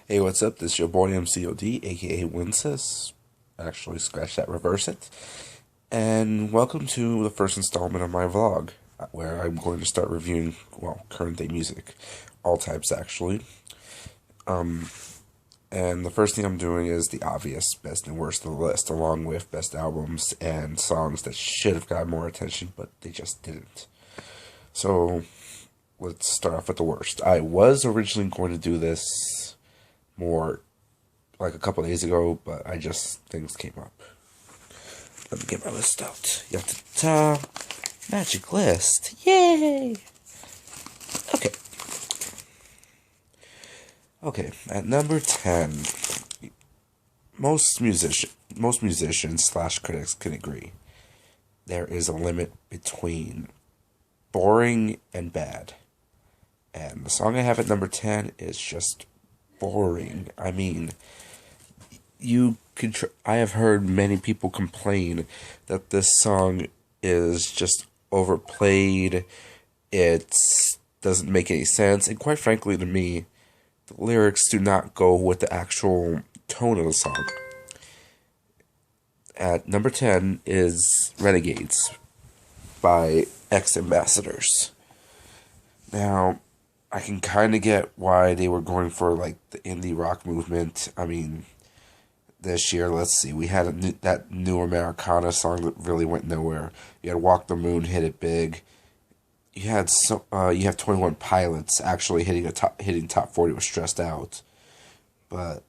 Hey, what's up? This is your boy M.C.O.D, aka Wincess. Actually, scratch that, reverse it. And welcome to the first installment of my vlog, where I'm going to start reviewing, well, current day music. All types, actually. And the first thing I'm doing is the obvious best and worst of the list, along with best albums and songs that should have gotten more attention, but they just didn't. So, let's start off with the worst. I was originally going to do this more like a couple days ago, but things came up. Let me get my list out. Yatta magic list. Yay! Okay. Okay, at number 10, most musicians slash critics can agree there is a limit between boring and bad. And the song I have at number 10 is just boring. I mean, I have heard many people complain that this song is just overplayed. It doesn't make any sense, and quite frankly, to me, the lyrics do not go with the actual tone of the song. At number 10 is Renegades by Ex-Ambassadors. Now, I can kind of get why they were going for like the indie rock movement. I mean, this year, let's see, we had that new Americana song that really went nowhere. You had Walk the Moon hit it big. You have 21 Pilots actually hitting top 40 with Stressed Out. But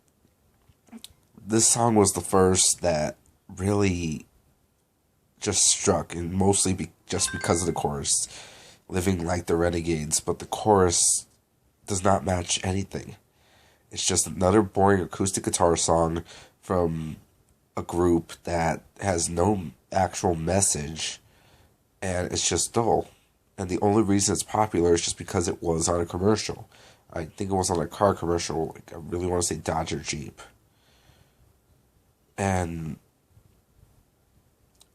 this song was the first that really just struck, and mostly just because of the chorus. Living like the Renegades, but the chorus does not match anything. It's just another boring acoustic guitar song from a group that has no actual message, and it's just dull. And the only reason it's popular is just because it was on a commercial. I think it was on a car commercial, like I really want to say Dodge or Jeep. And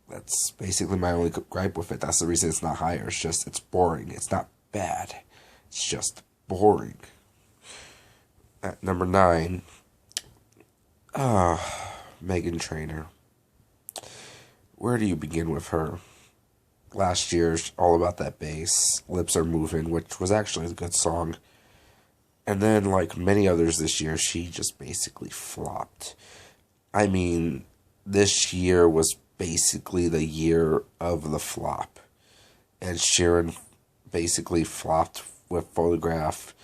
that's basically my only gripe with it. That's the reason it's not higher. It's boring. It's not bad. It's just boring. At number 9, Meghan Trainor. Where do you begin with her? Last year's All About That Bass, Lips Are Moving, which was actually a good song. And then, like many others this year, she just basically flopped. I mean, this year was basically the year of the flop. And Sheeran basically flopped with Photograph.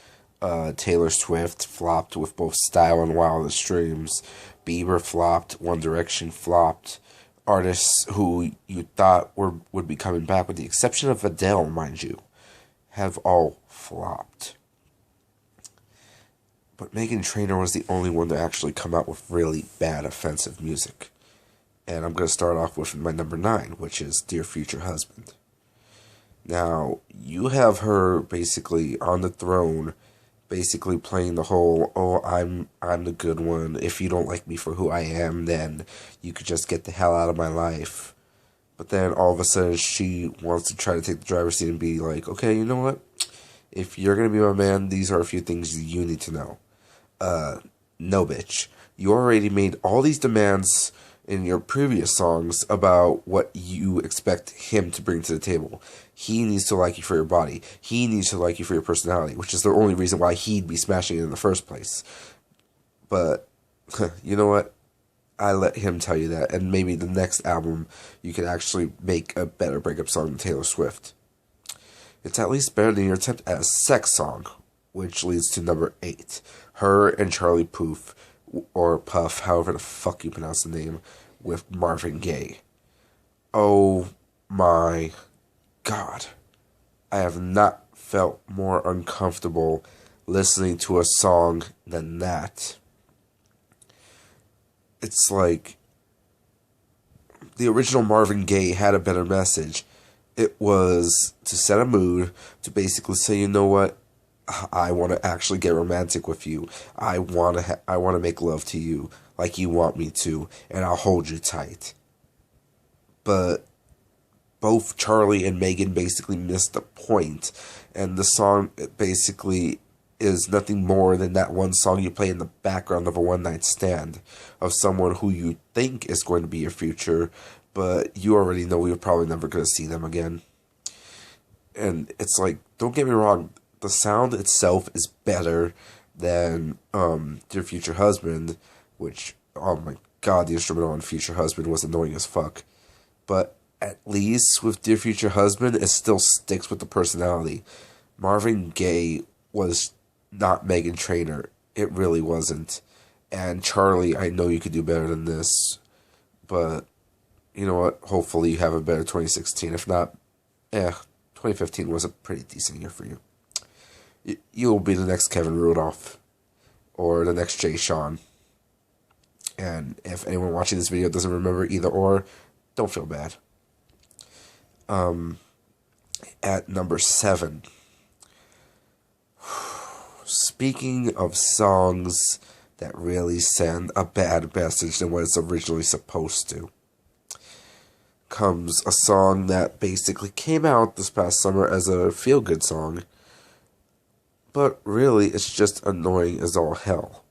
Taylor Swift flopped with both Style and Wildest Dreams. Bieber flopped. One Direction flopped. Artists who you thought would be coming back, with the exception of Adele, mind you, have all flopped. But Meghan Trainor was the only one to actually come out with really bad, offensive music. And I'm going to start off with my number 9, which is Dear Future Husband. Now, you have her basically on the throne, basically playing the whole, oh, I'm the good one. If you don't like me for who I am, then you could just get the hell out of my life. But then all of a sudden she wants to try to take the driver's seat and be like, okay, you know what? If you're going to be my man, these are a few things you need to know. No, bitch. You already made all these demands in your previous songs about what you expect him to bring to the table. He needs to like you for your body. He needs to like you for your personality, which is the only reason why he'd be smashing it in the first place. But, you know what? I let him tell you that, and maybe the next album you could actually make a better breakup song than Taylor Swift. It's at least better than your attempt at a sex song, which leads to number 8. Her and Charlie Puth, or Puff, however the fuck you pronounce the name, with Marvin Gaye. Oh my God. I have not felt more uncomfortable listening to a song than that. It's like the original Marvin Gaye had a better message. It was to set a mood, to basically say, you know what? I want to actually get romantic with you. I want to make love to you like you want me to, and I'll hold you tight. But both Charlie and Meghan basically missed the point, and the song basically is nothing more than that one song you play in the background of a one-night stand of someone who you think is going to be your future, but you already know you're probably never going to see them again. And it's like, don't get me wrong, the sound itself is better than Dear Future Husband, which, oh my god, the instrumental on Future Husband was annoying as fuck. But at least with Dear Future Husband, it still sticks with the personality. Marvin Gaye was not Meghan Trainor. It really wasn't. And Charlie, I know you could do better than this. But, you know what? Hopefully you have a better 2016. If not, 2015 was a pretty decent year for you. You'll be the next Kevin Rudolph. Or the next Jay Sean. And if anyone watching this video doesn't remember either or, don't feel bad. At number 7. Speaking of songs that really send a bad message than what it's originally supposed to, comes a song that basically came out this past summer as a feel-good song, but really it's just annoying as all hell.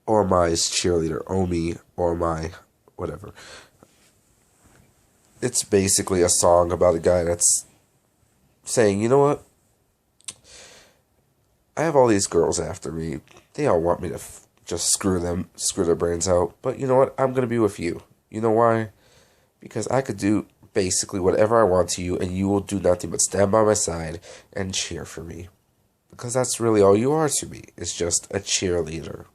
Or My's Cheerleader, Omi, or My, whatever. It's basically a song about a guy that's saying, you know what? I have all these girls after me. They all want me to just screw their brains out. But you know what? I'm going to be with you. You know why? Because I could do basically whatever I want to you, and you will do nothing but stand by my side and cheer for me. Because that's really all you are to me. It's just a cheerleader.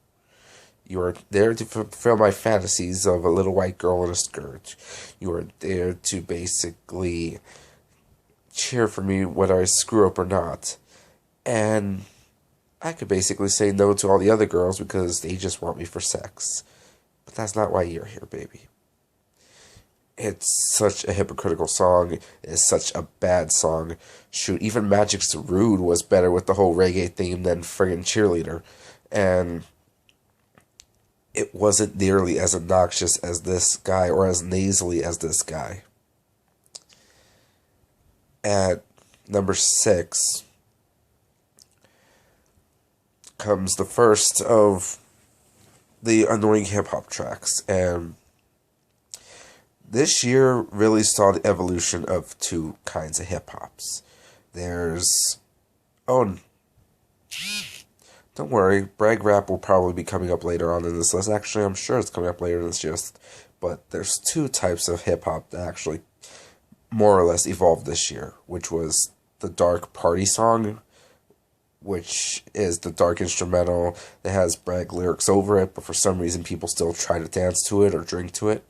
You are there to fulfill my fantasies of a little white girl in a skirt. You are there to basically cheer for me whether I screw up or not. And I could basically say no to all the other girls because they just want me for sex. But that's not why you're here, baby. It's such a hypocritical song. It's such a bad song. Shoot, even Magic's Rude was better with the whole reggae theme than friggin' Cheerleader. And it wasn't nearly as obnoxious as this guy, or as nasally as this guy. At number 6 comes the first of the annoying hip-hop tracks, and this year really saw the evolution of two kinds of hip-hops. There's... oh, don't worry, brag rap will probably be coming up later on in this list. Actually, I'm sure it's coming up later in this list. But there's two types of hip-hop that actually more or less evolved this year, which was the dark party song, which is the dark instrumental that has brag lyrics over it, but for some reason people still try to dance to it or drink to it.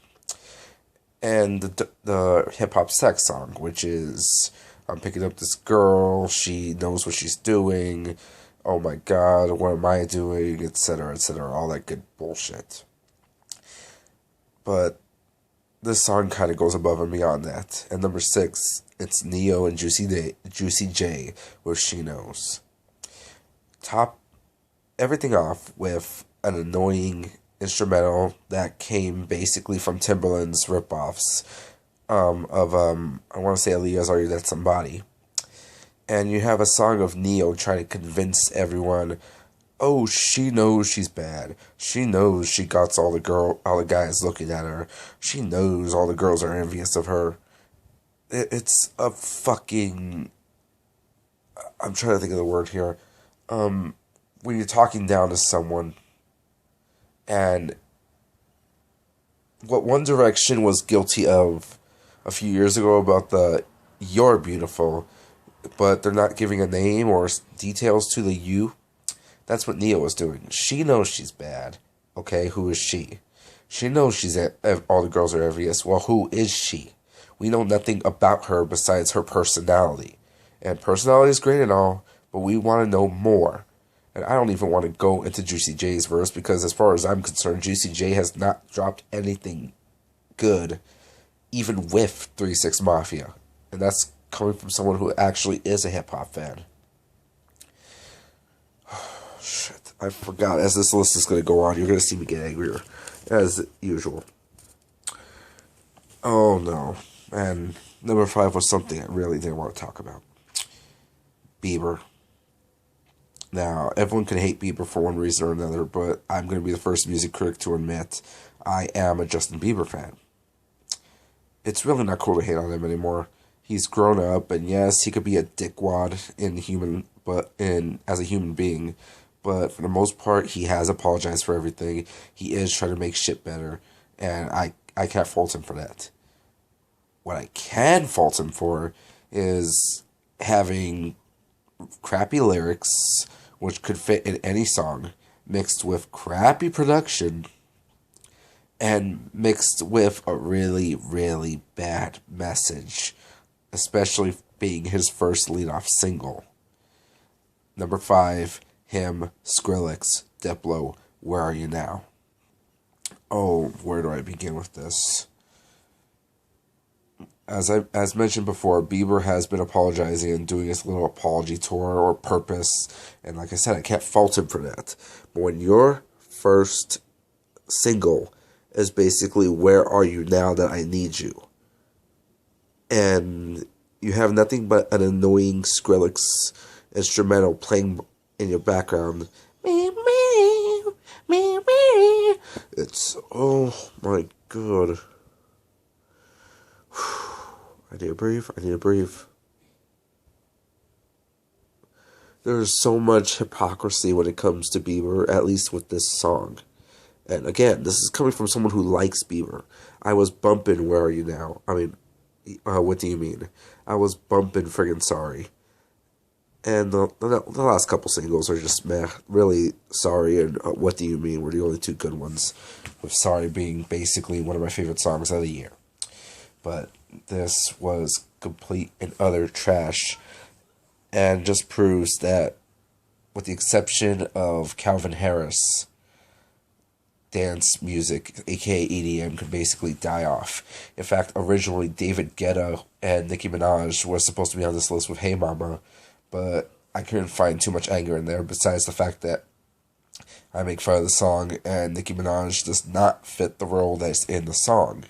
And the hip-hop sex song, which is, I'm picking up this girl, she knows what she's doing, oh my god, what am I doing, etc., all that good bullshit. But this song kind of goes above and beyond that. At number 6, it's Neo and Juicy J with She Knows. Top everything off with an annoying instrumental that came basically from Timbaland's ripoffs of I want to say Aaliyah's Are You That Somebody. And you have a song of Neo trying to convince everyone, oh, she knows she's bad. She knows she got all the guys looking at her. She knows all the girls are envious of her. It's a fucking... I'm trying to think of the word here. When you're talking down to someone, and what One Direction was guilty of a few years ago about the "you're beautiful," but they're not giving a name or details to the "you," that's what Neo was doing. She knows she's bad. Okay, who is she? She knows all the girls are envious. Well, who is she? We know nothing about her besides her personality. And personality is great and all, but we want to know more. And I don't even want to go into Juicy J's verse because as far as I'm concerned, Juicy J has not dropped anything good, even with 3 6 Mafia. And that's coming from someone who actually is a hip-hop fan. Shit, I forgot. As this list is going to go on, you're going to see me get angrier, as usual. Oh no. And number 5 was something I really didn't want to talk about. Bieber. Now, everyone can hate Bieber for one reason or another, but I'm going to be the first music critic to admit I am a Justin Bieber fan. It's really not cool to hate on him anymore. He's grown up, and yes, he could be a dickwad as a human being, but for the most part, he has apologized for everything. He is trying to make shit better, and I can't fault him for that. What I can fault him for is having crappy lyrics, which could fit in any song, mixed with crappy production, and mixed with a really, really bad message, especially being his first lead-off single. Number 5, him, Skrillex, Diplo, Where Are You Now? Oh, where do I begin with this? As mentioned before, Bieber has been apologizing and doing his little apology tour or purpose, and like I said, I can't fault him for that. But when your first single is basically Where Are You Now That I Need You, and you have nothing but an annoying Skrillex instrumental playing in your background, it's, oh my god. I need to breathe. There's so much hypocrisy when it comes to Bieber, at least with this song. And again, this is coming from someone who likes Bieber. I was bumping Where Are You Now? I mean, what do you mean? I was bumping friggin' Sorry. And the last couple singles are just meh. Really, Sorry and What Do You Mean were the only two good ones, with Sorry being basically one of my favorite songs of the year. But this was complete and utter trash, and just proves that, with the exception of Calvin Harris, dance music, aka EDM, could basically die off. In fact, originally David Guetta and Nicki Minaj were supposed to be on this list with Hey Mama, but I couldn't find too much anger in there, besides the fact that I make fun of the song, and Nicki Minaj does not fit the role that's in the song.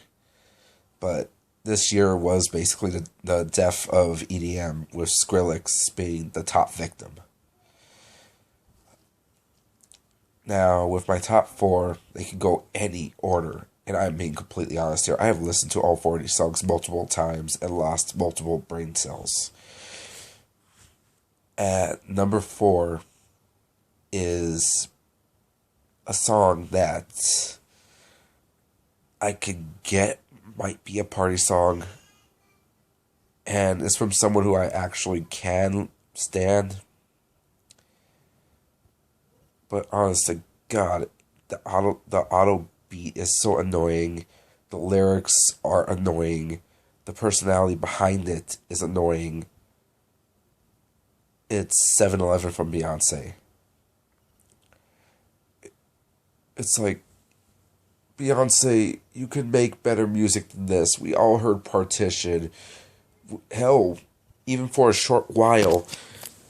But this year was basically the death of EDM, with Skrillex being the top victim. Now, with my top 4, they can go any order, and I'm being completely honest here. I have listened to all 40 songs multiple times and lost multiple brain cells. At number 4 is a song that I could get might be a party song, and it's from someone who I actually can stand. But honest to God, the auto beat is so annoying. The lyrics are annoying. The personality behind it is annoying. It's 7-Eleven from Beyonce. It's like, Beyonce, you could make better music than this. We all heard Partition. Hell, even for a short while,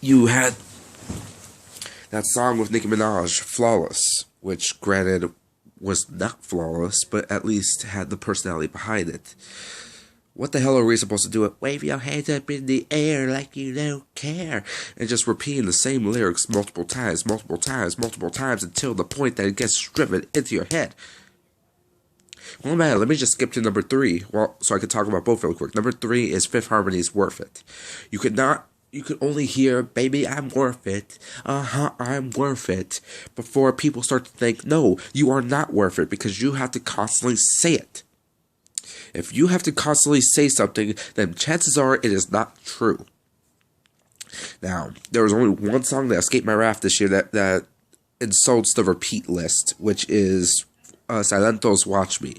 you had that song with Nicki Minaj, Flawless, which granted was not flawless, but at least had the personality behind it. What the hell are we supposed to do? Wave your hands up in the air like you don't care. And just repeating the same lyrics multiple times until the point that it gets driven into your head. Well, man, let me just skip to number 3, so I can talk about both really quick. Number 3 is Fifth Harmony's Worth It. You could only hear, baby, I'm worth it. I'm worth it. Before people start to think, no, you are not worth it, because you have to constantly say it. If you have to constantly say something, then chances are it is not true. Now, there was only one song that escaped my wrath this year that insults the repeat list, which is Silento's Watch Me.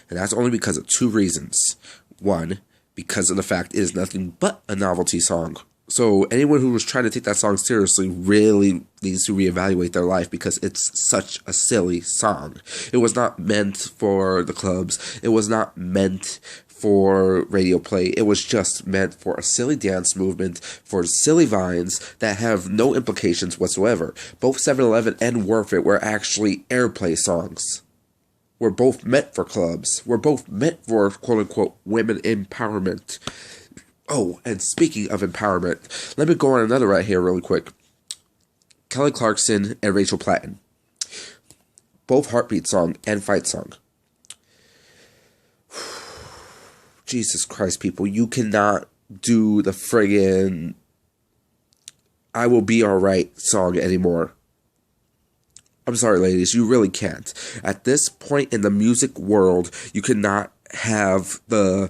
And that's only because of 2 reasons. 1, because of the fact it is nothing but a novelty song. So anyone who was trying to take that song seriously really needs to reevaluate their life, because it's such a silly song. It was not meant for the clubs. It was not meant for radio play. It was just meant for a silly dance movement, for silly vines that have no implications whatsoever. Both 7-Eleven and Worth It were actually airplay songs. We're both meant for clubs. We're both meant for quote-unquote women empowerment. Oh, and speaking of empowerment, let me go on another right here really quick. Kelly Clarkson and Rachel Platten. Both heartbeat song and fight song. Jesus Christ, people. You cannot do the friggin' I Will Be Alright song anymore. I'm sorry, ladies. You really can't. At this point in the music world, you cannot have the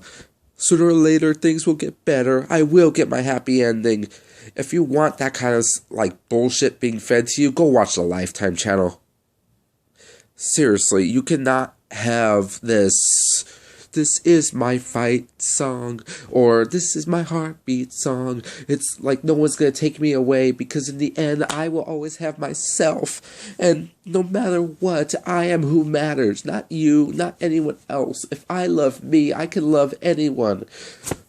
sooner or later things will get better. I will get my happy ending. If you want that kind of like bullshit being fed to you, go watch the Lifetime channel. Seriously, you cannot have this is my fight song, or this is my heartbeat song. It's like no one's gonna take me away, because in the end, I will always have myself. And no matter what, I am who matters, not you, not anyone else. If I love me, I can love anyone.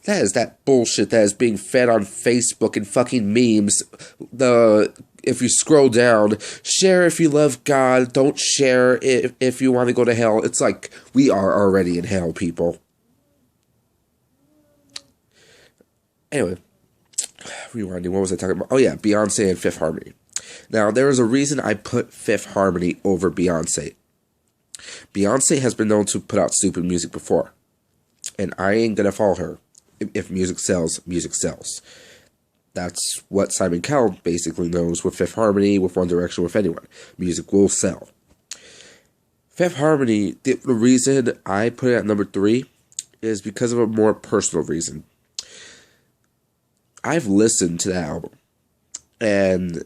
That is that bullshit that is being fed on Facebook and fucking memes. If you scroll down, share if you love God, don't share if you want to go to hell. It's like, we are already in hell, people. Anyway, rewinding, what was I talking about? Oh yeah, Beyonce and Fifth Harmony. Now, there is a reason I put Fifth Harmony over Beyonce. Beyonce has been known to put out stupid music before, and I ain't gonna follow her. If music sells, music sells. That's what Simon Cowell basically knows with Fifth Harmony, with One Direction, with anyone. Music will sell. Fifth Harmony, the reason I put it at number 3 is because of a more personal reason. I've listened to that album, and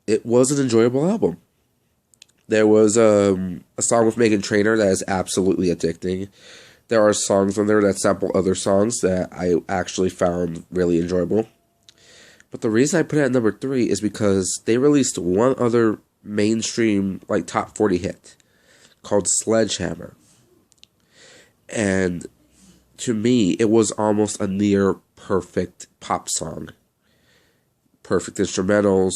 it was an enjoyable album. There was a song with Meghan Trainor that is absolutely addicting. There are songs on there that sample other songs that I actually found really enjoyable. But the reason I put it at number 3 is because they released one other mainstream, like, top 40 hit called Sledgehammer. And to me, it was almost a near perfect pop song. Perfect instrumentals.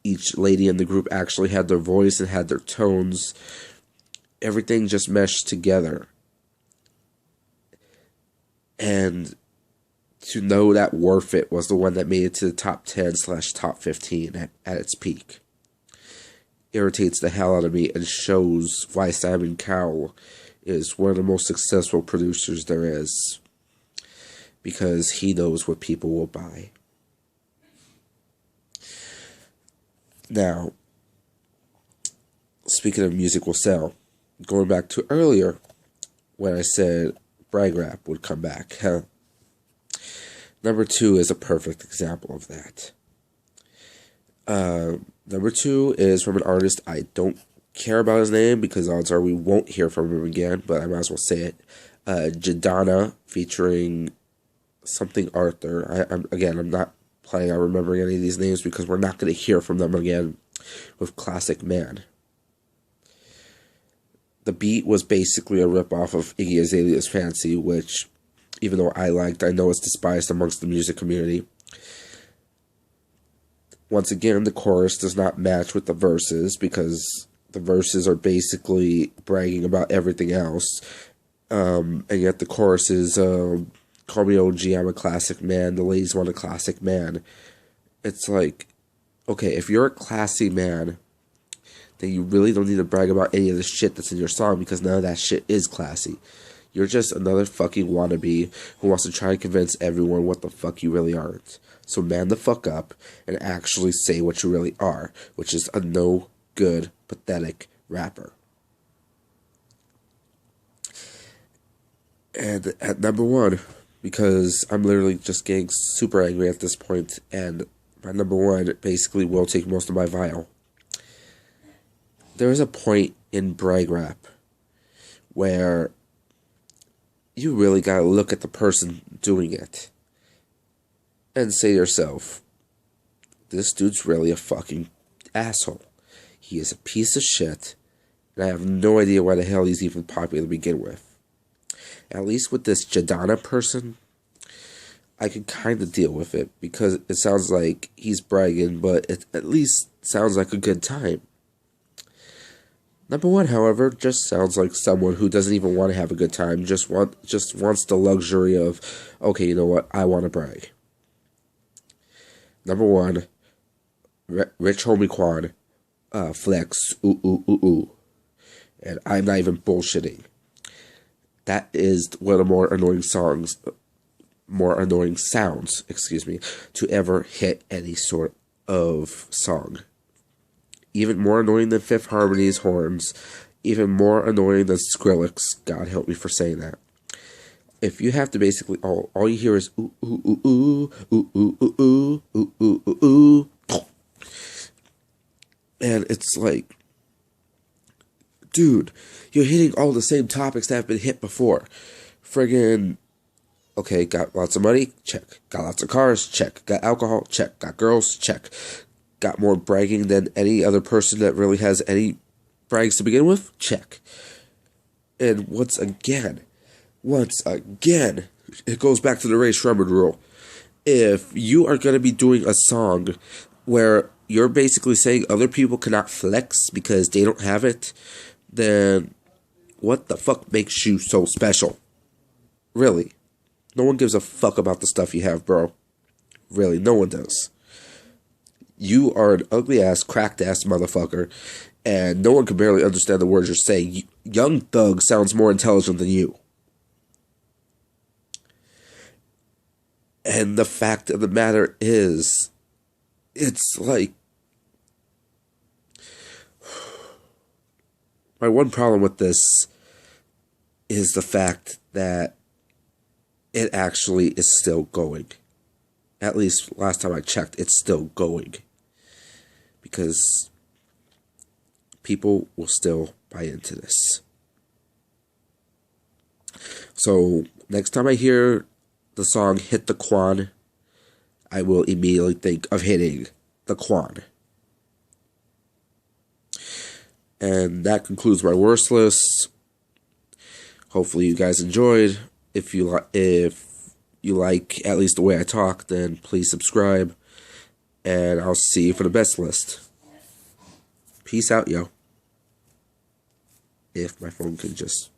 Each lady in the group actually had their voice and had their tones. Everything just meshed together. And to know that Worth It was the one that made it to the top 10/top 15 at its peak irritates the hell out of me, and shows why Simon Cowell is one of the most successful producers there is. Because he knows what people will buy. Now, speaking of music will sell, going back to earlier when I said brag rap would come back, Number 2 is a perfect example of that. Number 2 is from an artist I don't care about his name, because odds are we won't hear from him again, but I might as well say it. Jadana featuring something Arthur. I'm not planning on remembering any of these names because we're not going to hear from them again, with Classic Man. The beat was basically a ripoff of Iggy Azalea's Fancy, which, even though I know it's despised amongst the music community. Once again, the chorus does not match with the verses, because the verses are basically bragging about everything else. And yet the chorus is, call me OG, I'm a classic man, the ladies want a classic man. It's like, okay, if you're a classy man, then you really don't need to brag about any of the shit that's in your song, because none of that shit is classy. You're just another fucking wannabe who wants to try and convince everyone what the fuck you really aren't. So man the fuck up and actually say what you really are, which is a no good, pathetic rapper. And at number 1, because I'm literally just getting super angry at this point, and my number 1 basically will take most of my vial. There is a point in brag rap where you really gotta look at the person doing it and say to yourself, this dude's really a fucking asshole. He is a piece of shit, and I have no idea why the hell he's even popular to begin with. At least with this Jadana person, I can kind of deal with it, because it sounds like he's bragging, but it at least sounds like a good time. Number 1, however, just sounds like someone who doesn't even want to have a good time, just wants the luxury of, okay, you know what, I want to brag. Number 1, Rich Homie Quan, Flex, ooh, ooh, ooh, ooh. And I'm not even bullshitting. That is one of the more annoying sounds, to ever hit any sort of song. Even more annoying than Fifth Harmony's horns. Even more annoying than Skrillex. God help me for saying that. If you have to basically, all you hear is ooh, ooh, ooh, ooh, ooh, ooh, ooh, ooh, ooh, ooh, ooh, ooh. And it's like, dude, you're hitting all the same topics that have been hit before. Friggin', okay, got lots of money? Check. Got lots of cars? Check. Got alcohol? Check. Got girls? Check. Got more bragging than any other person that really has any brags to begin with? Check. And once again, it goes back to the Ray Shremmerd rule. If you are going to be doing a song where you're basically saying other people cannot flex because they don't have it, then what the fuck makes you so special? Really. No one gives a fuck about the stuff you have, bro. Really, no one does. You are an ugly-ass, cracked-ass motherfucker, and no one can barely understand the words you're saying. Young Thug sounds more intelligent than you. And the fact of the matter is, it's like, my one problem with this is the fact that it actually is still going. At least last time I checked, it's still going. Because people will still buy into this. So, next time I hear the song Hit the Quan, I will immediately think of hitting the Quan. And that concludes my worst list. Hopefully you guys enjoyed. If you like at least the way I talk, then please subscribe. And I'll see you for the best list. Peace out, yo. If my phone can just